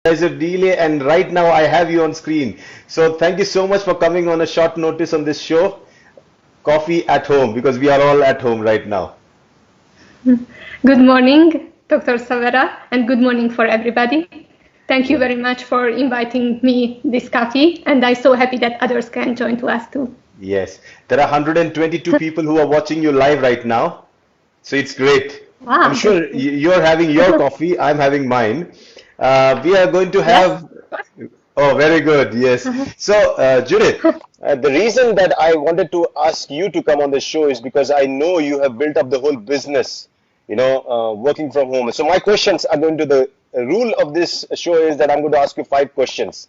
There's a delay, and right now I have you on screen. So thank you so much for coming on a short notice on this show. Coffee at home, because we are all at home right now. Good morning, Dr. Savera, and good morning for everybody. Thank you very much for inviting me this coffee, and I'm so happy that others can join to us too. Yes, there are 122 people who are watching you live right now. So it's great. Wow, I'm sure you're having your coffee, I'm having mine. We are going to have. Yes. Oh, very good. Yes. So, Judith, the reason that I wanted to ask you to come on the show is because I know you have built up the whole business, working from home. So my questions are going to the rule of this show is that I'm going to ask you 5 questions.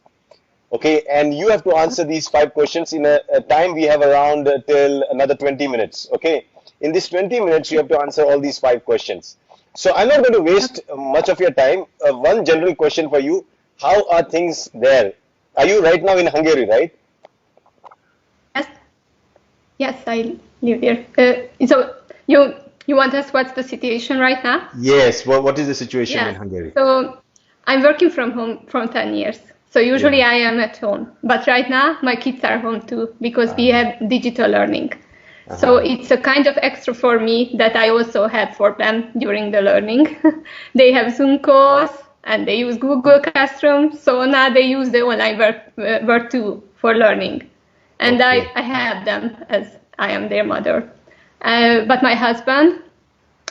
Okay, and you have to answer these 5 questions in a time we have around till another 20 minutes. Okay, in this 20 minutes, you have to answer all these 5 questions. So I'm not going to waste much of your time. One general question for you. How are things there? Are you right now in Hungary, right? Yes, yes, I live there. So you want to ask what's the situation right now? Yes. What is the situation in Yes. Hungary? So I'm working from home for 10 years. So usually Yeah. I am at home, but right now my kids are home too because we have digital learning. So it's a kind of extra for me that I also have for them during the learning. They have Zoom calls and they use Google Classroom. So now they use the online work too for learning. And Okay. I have them as I am their mother. But my husband,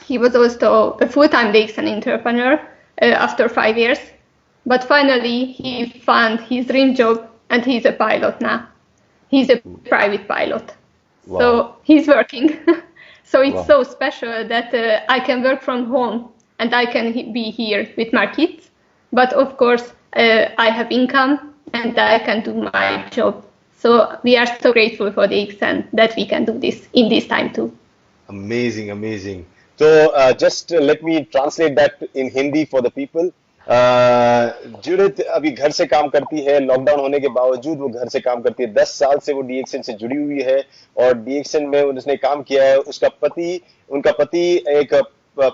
he was also a full-time DXN entrepreneur after 5 years. But finally, he found his dream job and he's a pilot now. He's a private pilot. Wow. So he's working. So it's Wow. so special that I can work from home and I can be here with my kids. But of course, I have income and I can do my job. So we are so grateful for the DXN that we can do this in this time too. Amazing, amazing. So just let me translate that in Hindi for the people. Judith अभी घर से काम करती है, lockdown होने के बावजूद वो घर से काम करती है। 10 साल से वो डीएक्सएन से जुड़ी हुई है और डीएक्सएन में उसने काम किया है। उनका पति एक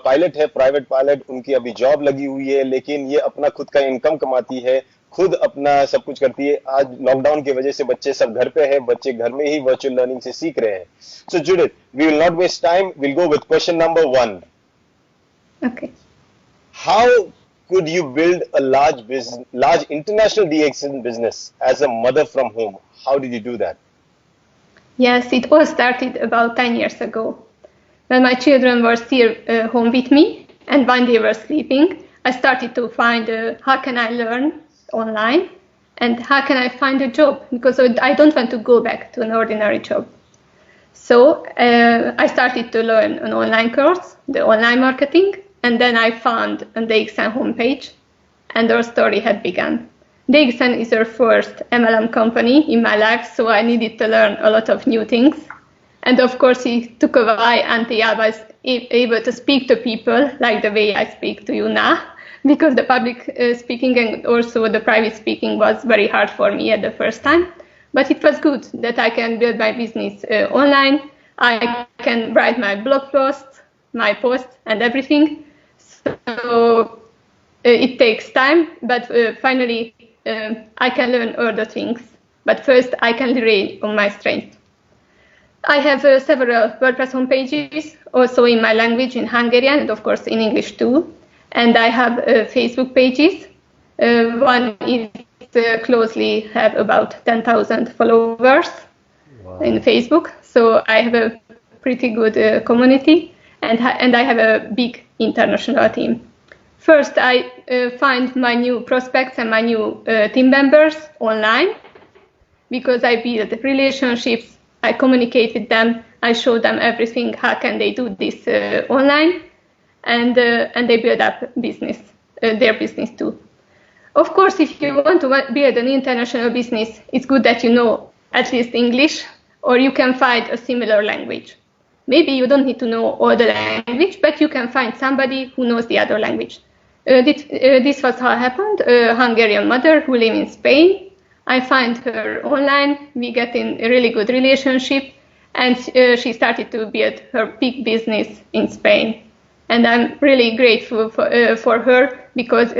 पायलट है, प्राइवेट पायलट। उनकी अभी जॉब लगी हुई है, लेकिन ये अपना खुद का इनकम कमाती है, खुद अपना सब कुछ करती है। आज लॉकडाउन की वजह से बच्चे सब घर पे हैं, बच्चे घर में ही वर्चुअल लर्निंग से सीख रहे हैं। So Judith, we will not waste time, will go with question number 1. Okay. How could you build a large international DXN business as a mother from home? How did you do that? Yes, it all started about 10 years ago. When my children were still home with me and when they were sleeping, I started to find how can I learn online and how can I find a job, because I don't want to go back to an ordinary job. So I started to learn an online course, the online marketing, and then I found a DXN homepage, and our story had begun. DXN is our first MLM company in my life, so I needed to learn a lot of new things. And of course, it took a while until I was able to speak to people like the way I speak to you now, because the public speaking and also the private speaking was very hard for me at the first time. But it was good that I can build my business online. I can write my blog posts, my posts, and everything. So it takes time, but finally I can learn other things. But first I can rely on my strength. I have several WordPress homepages, also in my language, in Hungarian, and of course in English too. And I have Facebook pages. One is closely have about 10,000 followers. Wow. In Facebook. So I have a pretty good community, and I have a big international team. First, I find my new prospects and my new team members online, because I build relationships. I communicate with them. I show them everything. How can they do this online, and they build up business, their business too. Of course, if you want to build an international business, it's good that you know at least English, or you can find a similar language. Maybe you don't need to know all the language, but you can find somebody who knows the other language. This was how it happened. A Hungarian mother who lives in Spain. I find her online. We get in a really good relationship, and she started to build her big business in Spain. And I'm really grateful for her, because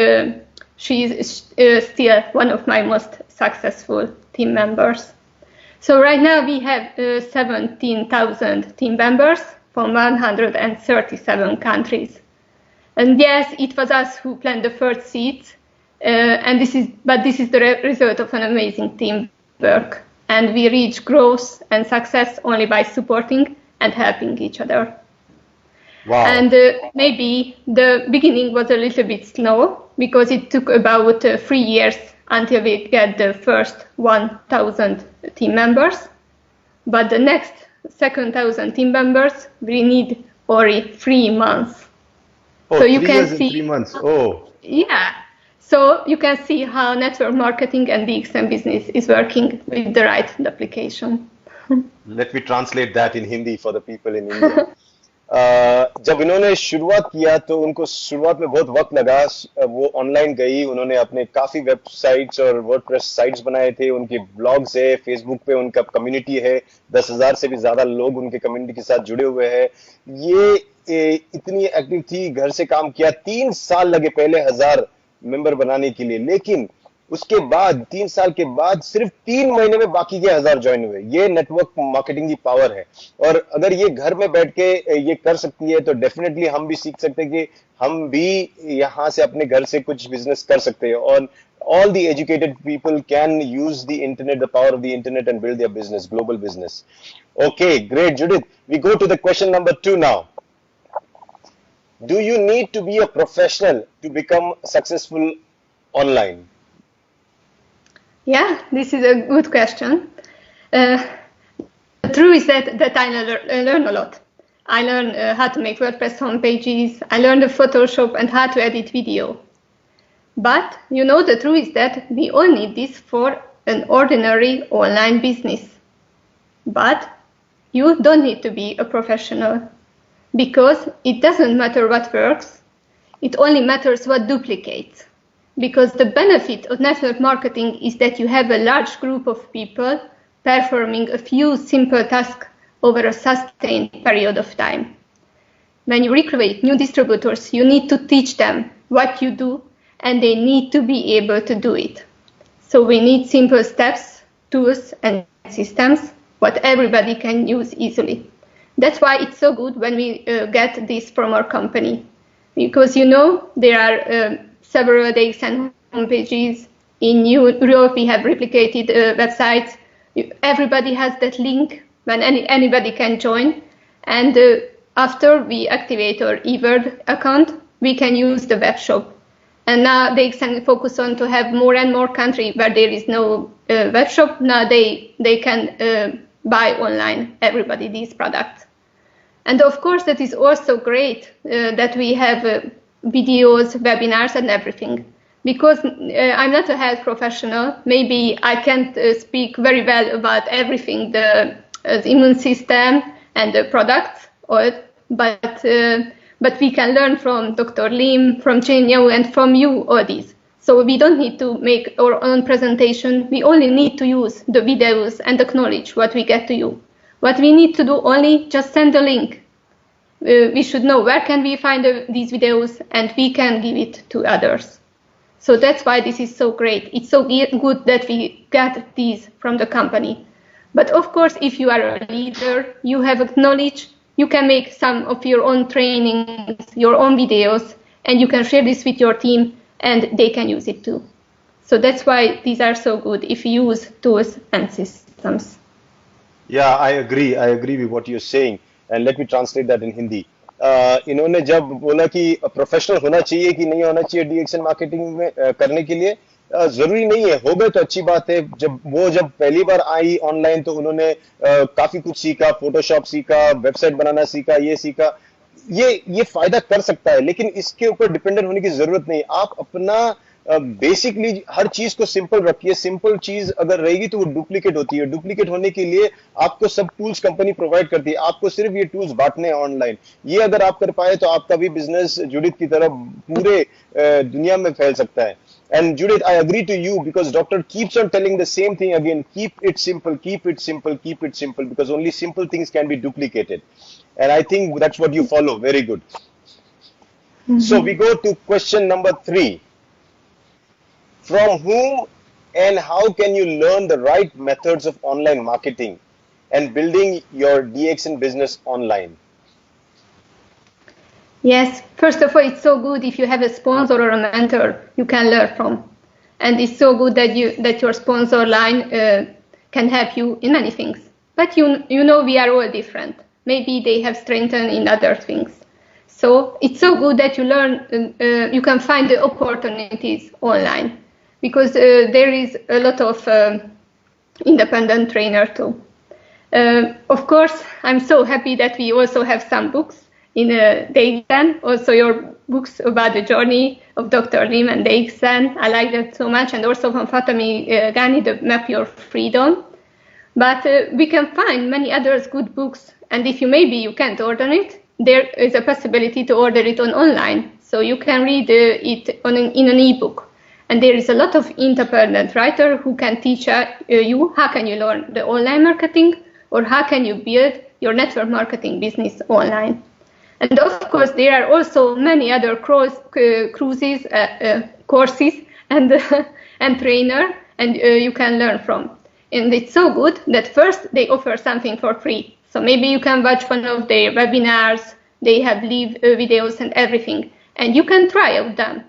She is still one of my most successful team members. So right now we have 17,000 team members from 137 countries. And yes, it was us who planned the first seeds, but this is the result of an amazing teamwork. And we reach growth and success only by supporting and helping each other. Wow. And maybe the beginning was a little bit slow because it took about 3 years until we get the first 1,000 team members. But the next second 1,000 team members, we need only 3 months. Oh, so you 3 can years see, and 3 months. Oh. Yeah. So you can see how network marketing and DXN business is working with the right duplication. Let me translate that in Hindi for the people in India. जब इन्होंने शुरुआत किया तो उनको शुरुआत में बहुत वक्त लगा. वो ऑनलाइन गई, उन्होंने अपने काफी वेबसाइट्स और वर्डप्रेस साइट्स बनाए थे, उनके ब्लॉग्स है, फेसबुक पे उनका कम्युनिटी है, 10,000 से भी ज्यादा लोग उनके कम्युनिटी के साथ जुड़े हुए हैं. ये इतनी एक्टिव थी, घर से काम किया. 3 साल लगे पहले 1,000 मेंबर बनाने के लिए, लेकिन उसके बाद 3 साल के बाद सिर्फ 3 महीने में बाकी के 1,000 ज्वाइन हुए. ये नेटवर्क मार्केटिंग की पावर है. और अगर ये घर में बैठ के ये कर सकती है तो डेफिनेटली हम भी सीख सकते हैं कि हम भी यहाँ से अपने घर से कुछ बिजनेस कर सकते हैं. और all the educated people can use the internet, the power of the internet, and build their business, global business. Okay, great, Judith. We go to the question number 2 now. Do you need to be a professional to become successful online? Yeah, this is a good question. The truth is that I learn a lot. I learn how to make WordPress homepages. I learned the Photoshop and how to edit video. But the truth is that we all need this for an ordinary online business. But you don't need to be a professional, because it doesn't matter what works. It only matters what duplicates. Because the benefit of network marketing is that you have a large group of people performing a few simple tasks over a sustained period of time. When you recruit new distributors, you need to teach them what you do, and they need to be able to do it. So we need simple steps, tools, and systems, what everybody can use easily. That's why it's so good when we get this from our company. Because there are several DXN homepages. In Europe, we have replicated websites. Everybody has that link when anybody can join. And after we activate our eWord account, we can use the web shop. And now they can focus on to have more and more countries where there is no web shop. Now they can buy online, everybody, these products. And of course, that is also great that we have videos, webinars, and everything. Because I'm not a health professional, maybe I can't speak very well about everything, the immune system and the products, but we can learn from Dr. Lim, from Chen Yao, and from you, all these. So we don't need to make our own presentation. We only need to use the videos and acknowledge what we get to you. What we need to do only just send a link. We should know where can we find these videos, and we can give it to others. So that's why this is so great. It's so good that we get these from the company. But of course, if you are a leader, you have knowledge, you can make some of your own trainings, your own videos, and you can share this with your team, and they can use it too. So that's why these are so good if you use tools and systems. Yeah, I agree with what you're saying. And let me translate that in Hindi. इन्होंने जब बोला कि professional होना चाहिए कि नहीं होना चाहिए डीएक्सएन मार्केटिंग में करने के लिए, जरूरी नहीं है. हो गए तो अच्छी बात है. जब पहली बार आई ऑनलाइन तो उन्होंने काफी कुछ सीखा, फोटोशॉप सीखा, वेबसाइट बनाना सीखा, ये सीखा. ये फायदा कर सकता है, लेकिन इसके ऊपर डिपेंडेंट होने की जरूरत नहीं. आप अपना बेसिकली हर चीज को सिंपल रखिए. सिंपल चीज अगर रहेगी तो वो डुप्लीकेट होती है. डुप्लीकेट होने के लिए आपको सब टूल्स कंपनी प्रोवाइड करती है. आपको सिर्फ ये टूल्स बांटने हैं ऑनलाइन. ये अगर आप कर पाए तो आपका भी बिजनेस जुडित की तरह पूरे दुनिया में फैल सकता है. And Judith, I agree to you because doctor keeps on telling the same thing again. Keep it simple, keep it simple, keep it simple, because only simple things can be duplicated. And I think that's what you follow. Very good. Mm-hmm. So we go to question number 3. From whom and how can you learn the right methods of online marketing and building your DXN business online? Yes, first of all, it's so good if you have a sponsor or a mentor you can learn from. And it's so good that your sponsor line can help you in many things. But you know we are all different. Maybe they have strength in other things. So it's so good that you learn, you can find the opportunities online, because there is a lot of independent trainer too. Of course, I'm so happy that we also have some books in DXN, also your books about the journey of Dr. Lim and DXN. I like that so much, and also from Fatami Ghani, the Map Your Freedom. But we can find many others good books, and if maybe you can't order it, there is a possibility to order it online, so you can read it in an ebook. And there is a lot of independent writer who can teach you how can you learn the online marketing, or how can you build your network marketing business online. And of course, there are also many other courses and trainer, and you can learn from. And it's so good that first they offer something for free. So maybe you can watch one of their webinars, they have live videos and everything, and you can try out them.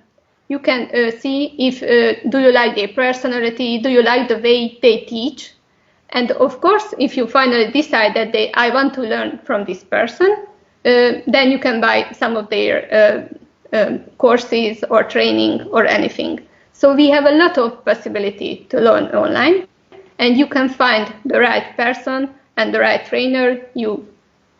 You can see if, do you like their personality, do you like the way they teach? And of course, if you finally decide that I want to learn from this person, then you can buy some of their courses or training or anything. So we have a lot of possibility to learn online, and you can find the right person and the right trainer you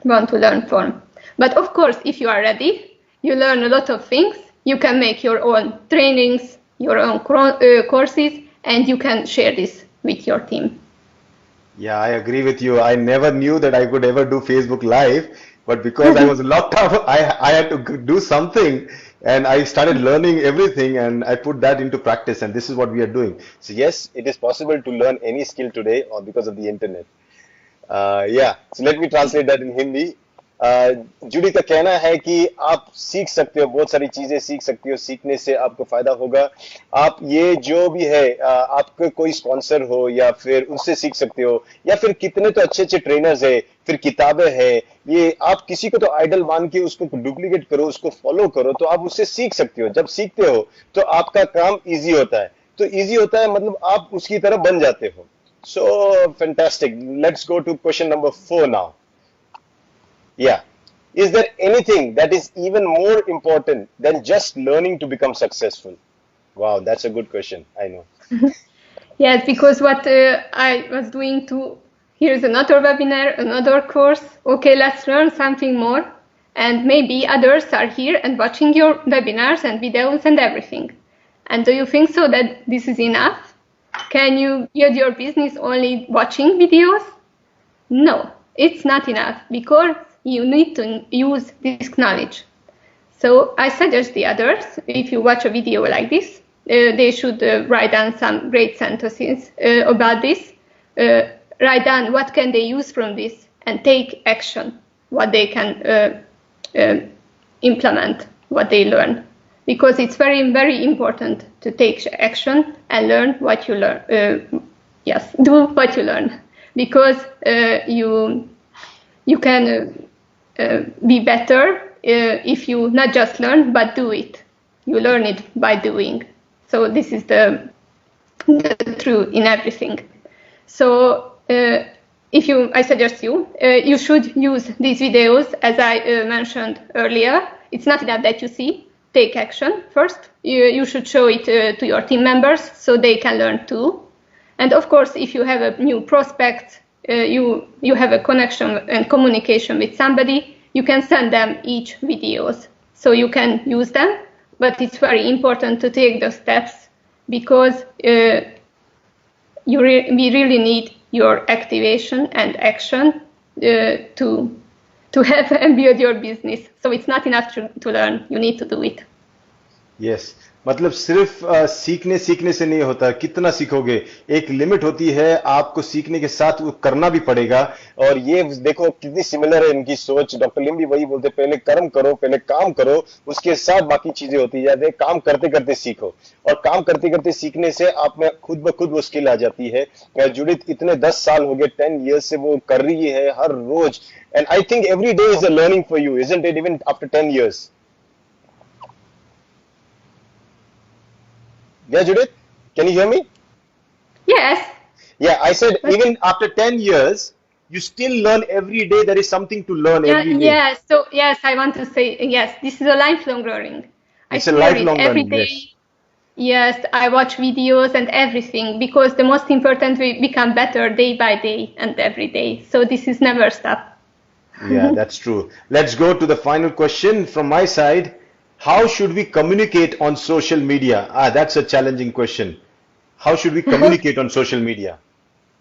want to learn from. But of course, if you are ready, you learn a lot of things. You can make your own trainings, your own courses, and you can share this with your team. Yeah, I agree with you. I never knew that I could ever do Facebook Live, but because I was locked up, I had to do something, and I started learning everything, and I put that into practice, and this is what we are doing. So yes, it is possible to learn any skill today or because of the internet. Yeah, so let me translate that in Hindi. Judy का कहना है कि आप सीख सकते हो, बहुत सारी चीजें सीख सकते हो, सीखने से आपको फायदा होगा. आप ये जो भी है, आपके कोई स्पॉन्सर हो या फिर उससे सीख सकते हो, या फिर कितने तो अच्छे अच्छे ट्रेनर्स है, फिर किताबें हैं, ये आप किसी को तो आइडल मान के उसको डुप्लीकेट करो, उसको फॉलो करो, तो आप उससे सीख सकते हो. जब सीखते हो तो आपका काम इजी होता है, तो इजी होता है मतलब आप उसकी तरह बन जाते हो. So fantastic. Let's go to question number 4 now. Yeah. Is there anything that is even more important than just learning to become successful? Wow, that's a good question. I know. Yes, because what I was doing too, here's another webinar, another course. Okay, let's learn something more. And maybe others are here and watching your webinars and videos and everything. And do you think so that this is enough? Can you build your business only watching videos? No, it's not enough, because you need to use this knowledge. So I suggest the others, if you watch a video like this, they should write down some great sentences about this. Write down what can they use from this and take action, what they can implement, what they learn. Because it's very, very important to take action and learn what you learn. Yes, do what you learn. Because you can be better if you not just learn, but do it. You learn it by doing. So this is the truth in everything. So I suggest you should use these videos, as I mentioned earlier. It's not enough that you see. Take action first. You should show it to your team members so they can learn too. And of course, if you have a new prospect, you have a connection and communication with somebody, you can send them each videos so you can use them. But it's very important to take those steps, because we really need your activation and action to have and build your business. So it's not enough to learn, you need to do it. Yes, मतलब सिर्फ सीखने से नहीं होता, कितना सीखोगे, एक limit होती है, आपको सीखने के साथ वो करना भी पड़ेगा। और ये देखो कितनी सिमिलर है इनकी सोच। डॉक्टर लिम भी वही बोलते, पहले कर्म करो, पहले काम करो, उसके साथ बाकी चीजें होती जाती है। काम करते करते सीखो, और काम करते करते सीखने से आप में खुद ब खुद वो स्किल आ जाती है। जुडित इतने 10 साल हो गए, 10 years से वो कर रही है हर रोज, and I think every day is a learning for you, isn't it, even after 10 years? Yeah, Judith, can you hear me? Yes. Yeah, I said But even after 10 years, you still learn every day. There is something to learn yeah, every day. yes. So yes, I want to say yes. This is a lifelong learning. I It's a share it lifelong every learning, day. yes. Yes, I watch videos and everything because the most important we become better day by day and every day. So this is never stop. Yeah, that's true. Let's go to the final question from my side. How should we communicate on social media? Ah, that's a challenging question. How should we communicate on social media?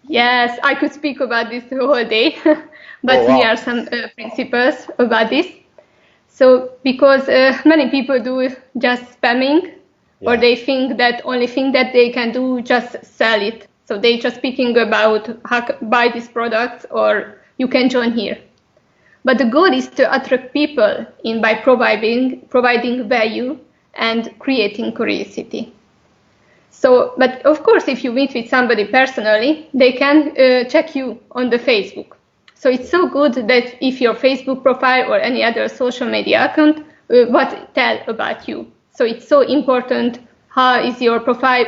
Yes, I could speak about this the whole day, Oh, but here are wow. some principles about this. So, because many people do just spamming, or Yeah. they think that only thing that they can do just sell it. So they just speaking about how buy this product or you can join here. But the goal is to attract people in by providing value and creating curiosity. So, but of course, if you meet with somebody personally, they can check you on the Facebook. So it's so good that if your Facebook profile or any other social media account, what tell about you. So it's so important how is your profile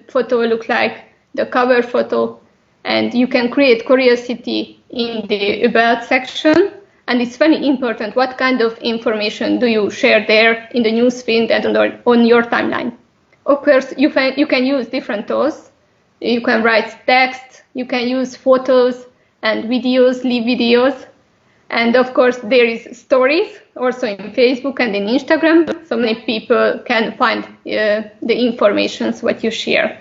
photo look like, the cover photo, and you can create curiosity in the about section. And it's very important what kind of information do you share there in the newsfeed and on your timeline. Of course, you can use different tools. You can write text, you can use photos and videos, live videos. And of course, there is stories also in Facebook and in Instagram. So many people can find the informations what you share.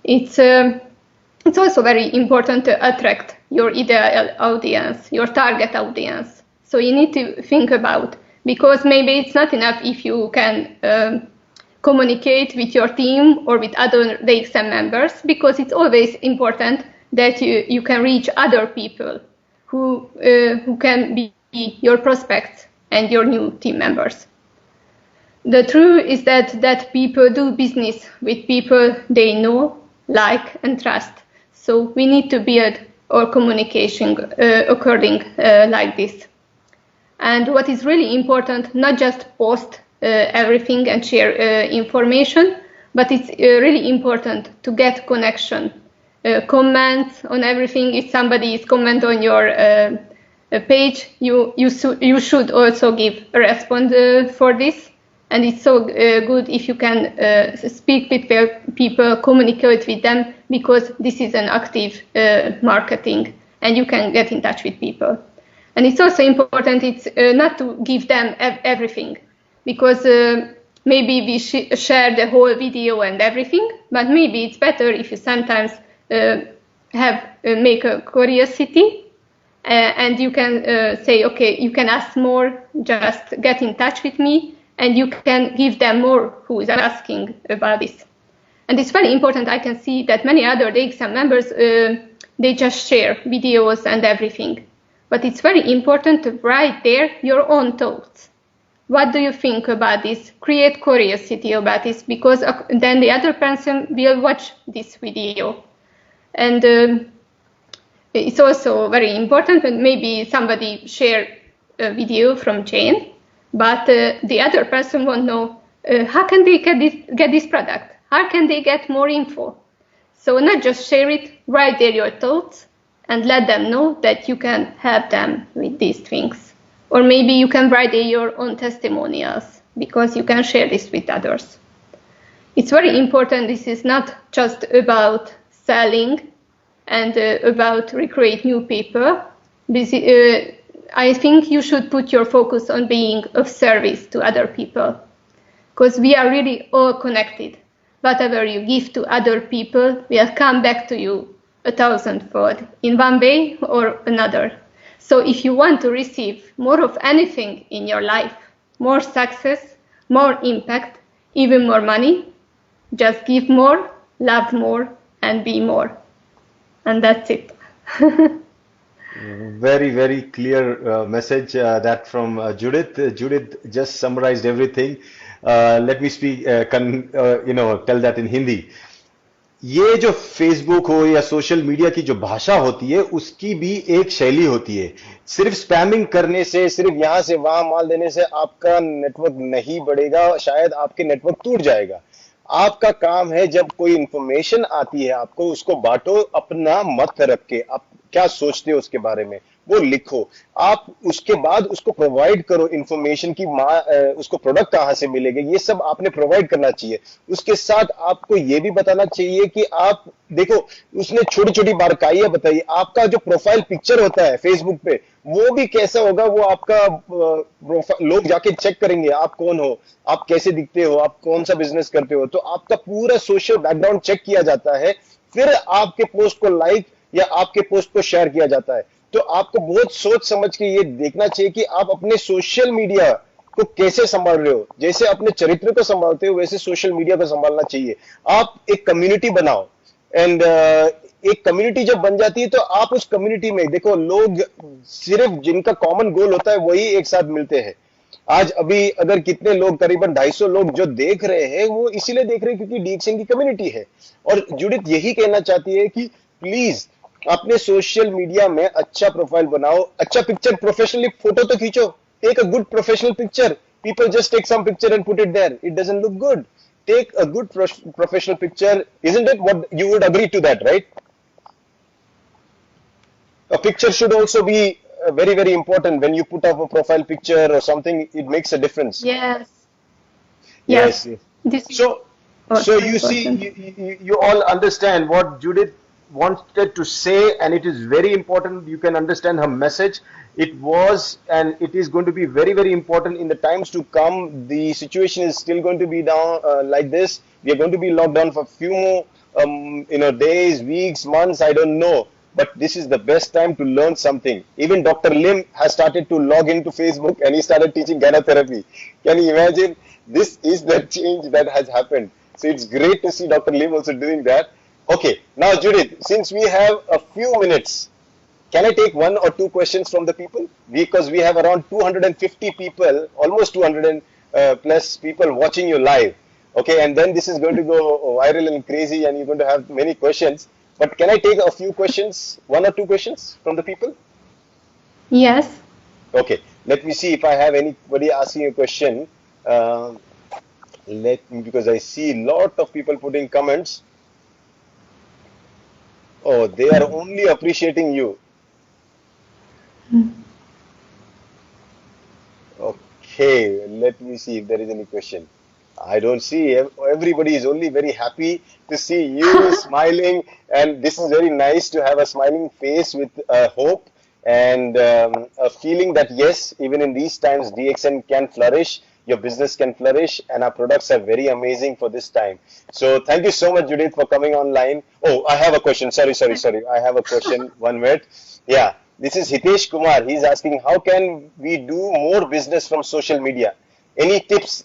It's also very important to attract your ideal audience, your target audience. So you need to think about, because maybe it's not enough if you can communicate with your team or with other DXN members, because it's always important that you can reach other people who can be your prospects and your new team members. The truth is that people do business with people they know, like, and trust. So we need to build our communication according like this. And what is really important, not just post everything and share information, but it's really important to get connection, comments on everything. If somebody is comment on your page, you should also give a response for this. And it's so good if you can speak with people, communicate with them, because this is an active marketing, and you can get in touch with people. And it's also important, it's not to give them everything, because maybe we share the whole video and everything, but maybe it's better if you sometimes make a curiosity, and you can say, okay, you can ask more, just get in touch with me, and you can give them more who is asking about this. And it's very important. I can see that many other DXN members, they just share videos and everything. But it's very important to write there your own thoughts. What do you think about this? Create curiosity about this, because then the other person will watch this video. And it's also very important when maybe somebody share a video from Jane, but the other person won't know how can they get this product? How can they get more info? So not just share it, write there your thoughts and let them know that you can help them with these things. Or maybe you can write there your own testimonials, because you can share this with others. It's very important. This is not just about selling and about recruit new people. I think you should put your focus on being of service to other people, because we are really all connected. Whatever you give to other people will come back to you 1,000-fold in one way or another. So if you want to receive more of anything in your life, more success, more impact, even more money. Just give more, love more, and be more. And that's it. Very, very clear message that from Judith. Judith just summarized everything. Let me speak, tell that in Hindi. ये जो Facebook हो या social media की जो भाषा होती है उसकी भी एक शैली होती है। सिर्फ स्पैमिंग करने से, सिर्फ यहां से वहां माल देने से आपका नेटवर्क नहीं बढ़ेगा, शायद आपके नेटवर्क टूट जाएगा। आपका काम है जब कोई इंफॉर्मेशन आती है आपको उसको बांटो, अपना मत रख के, आप क्या सोचते हो उसके बारे में वो लिखो, आप उसके बाद उसको प्रोवाइड करो इंफॉर्मेशन की उसको प्रोडक्ट कहां से मिलेगा ये सब आपने प्रोवाइड करना चाहिए। उसके साथ आपको ये भी बताना चाहिए कि आप देखो उसने छोटी छोटी बारीकाइयां बताई, आपका जो प्रोफाइल पिक्चर होता है फेसबुक पे वो भी कैसा होगा, वो आपका लोग जाके चेक करेंगे आप कौन हो, आप कैसे दिखते हो, आप कौन सा बिजनेस करते हो, तो आपका पूरा सोशल बैकग्राउंड चेक किया जाता है, फिर आपके पोस्ट को लाइक या आपके पोस्ट को शेयर किया जाता है। तो आपको बहुत सोच समझ के ये देखना चाहिए कि आप अपने सोशल मीडिया को कैसे संभाल रहे हो। जैसे अपने चरित्र को संभालते हो वैसे सोशल मीडिया को संभालना चाहिए। आप एक कम्युनिटी बनाओ एंड एक कम्युनिटी जब बन जाती है तो आप उस कम्युनिटी में देखो लोग सिर्फ जिनका कॉमन गोल होता है वही एक साथ मिलते हैं। आज अभी अगर कितने लोग, करीबन 250 लोग जो देख रहे हैं वो इसीलिए देख रहे हैं क्योंकि डीएक्सएन की कम्युनिटी है। और जुडित यही कहना चाहती है कि प्लीज अपने सोशल मीडिया में अच्छा प्रोफाइल बनाओ, अच्छा पिक्चर, प्रोफेशनली फोटो तो खींचो, take a good professional picture. People just take some picture and put it there, it doesn't look good. Take a good professional picture, isn't it? What you would agree to that, right? A picture should also be very, very important when you put up a profile picture or something. It makes a difference. Yes. Yes. This So you see, you all understand what Judith wanted to say, and it is very important. You can understand her message. It was and it is going to be very, very important in the times to come. The situation is still going to be down like this. We are going to be locked down for a few more days, weeks, months, I don't know. But this is the best time to learn something. Even Dr. Lim has started to log into Facebook and he started teaching gynotherapy. Can you imagine? This is the change that has happened. So it's great to see Dr. Lim also doing that. Okay, now Judith, since we have a few minutes, can I take one or two questions from the people? Because we have around 250 people, almost 200 plus people watching you live. Okay, and then this is going to go viral and crazy and you're going to have many questions. But can I take a few questions, one or two questions from the people? Yes. Okay, let me see if I have anybody asking a question. Because I see a lot of people putting comments. Oh, they are only appreciating you. Okay, let me see if there is any question. I don't see. Everybody is only very happy to see you smiling, and this is very nice to have a smiling face with hope and a feeling that yes, even in these times, DXN can flourish. Your business can flourish, and our products are very amazing for this time. So thank you so much, Judith, for coming online. Oh, I have a question. Sorry. I have a question. 1 minute. Yeah, this is Hitesh Kumar. He's asking, how can we do more business from social media? Any tips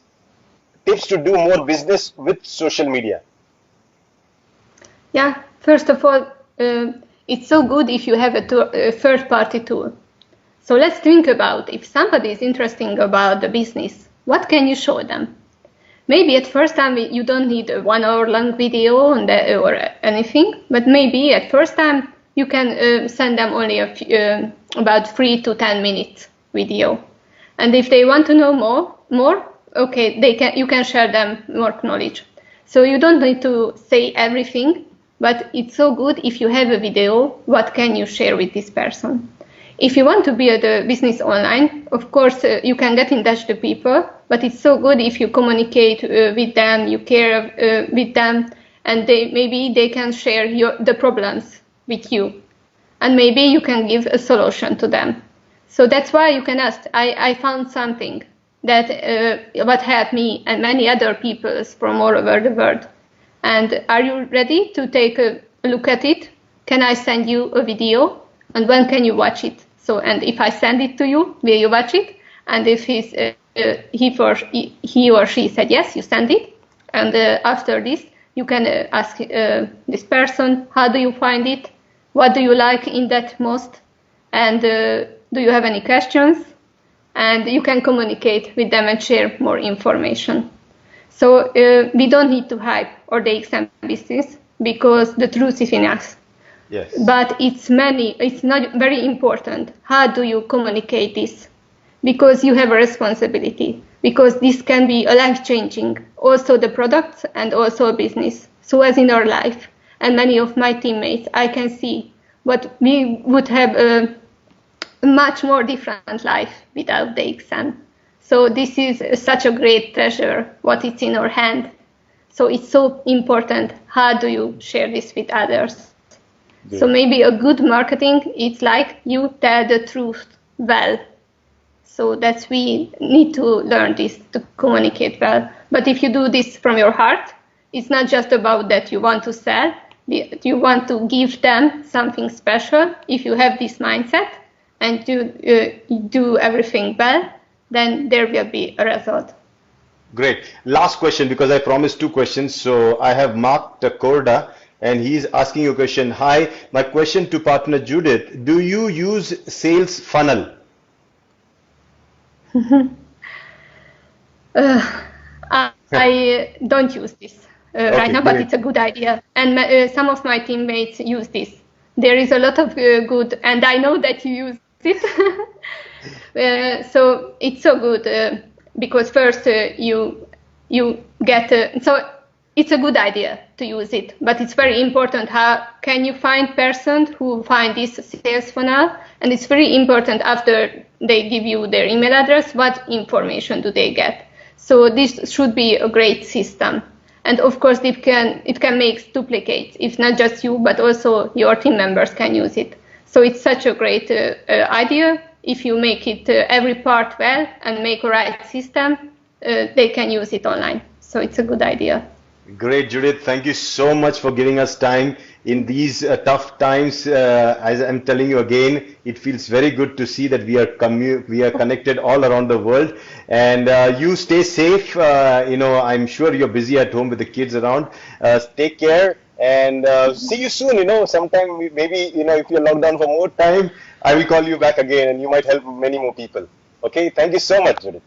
to do more business with social media? Yeah, first of all, it's so good if you have a third-party tool. So let's think about if somebody is interested about the business. What can you show them? Maybe at first time you don't need a 1 hour long video or anything, but maybe at first time you can send them only about 3 to 10 minutes video. And if they want to know more, okay, you can share them more knowledge. So you don't need to say everything, but it's so good if you have a video, what can you share with this person? If you want to build a business online, of course, you can get in touch with people, but it's so good if you communicate with them, you care with them, and maybe they can share the problems with you. And maybe you can give a solution to them. So that's why you can ask, I found something that what helped me and many other people from all over the world. And are you ready to take a look at it? Can I send you a video? And when can you watch it? So, and if I send it to you, will you watch it? And if he or she said yes, you send it. And after this, you can ask this person, how do you find it? What do you like in that most? And do you have any questions? And you can communicate with them and share more information. So we don't need to hype our DXN business because the truth is in us. Yes. But it's not very important. How do you communicate this? Because you have a responsibility. Because this can be a life-changing, also the products and also a business. So as in our life, and many of my teammates, I can see what we would have a much more different life without the DXN. So this is such a great treasure, what is in our hand. So it's so important. How do you share this with others? Good. So maybe a good marketing, it's like you tell the truth well. So that's we need to learn this to communicate well. But if you do this from your heart, it's not just about that you want to sell, you want to give them something special. If you have this mindset and you do everything well, then there will be a result. Great. Last question, because I promised 2 questions. So I have marked Korda, and he's asking you a question. Hi, my question to partner Judit, do you use sales funnel? I don't use this right now, but it's a good idea. And some of my teammates use this. There is a lot of good, and I know that you use it. So it's so good because first you get, so it's a good idea to use it, but it's very important how can you find person who find this sales funnel, and it's very important after they give you their email address, what information do they get. So this should be a great system. And of course it can make duplicates. It's not just you, but also your team members can use it. So it's such a great idea. If you make it every part well and make a right system, they can use it online. So it's a good idea. Great, Judith. Thank you so much for giving us time in these tough times. As I'm telling you again, it feels very good to see that we are connected all around the world. And you stay safe. I'm sure you're busy at home with the kids around. Take care and see you soon. Sometime maybe if you're locked down for more time, I will call you back again, and you might help many more people. Okay. Thank you so much, Judith.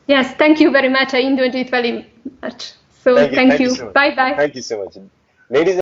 Yes. Thank you very much. I enjoyed it very much. So thank you. So Bye bye. Thank you so much, ladies.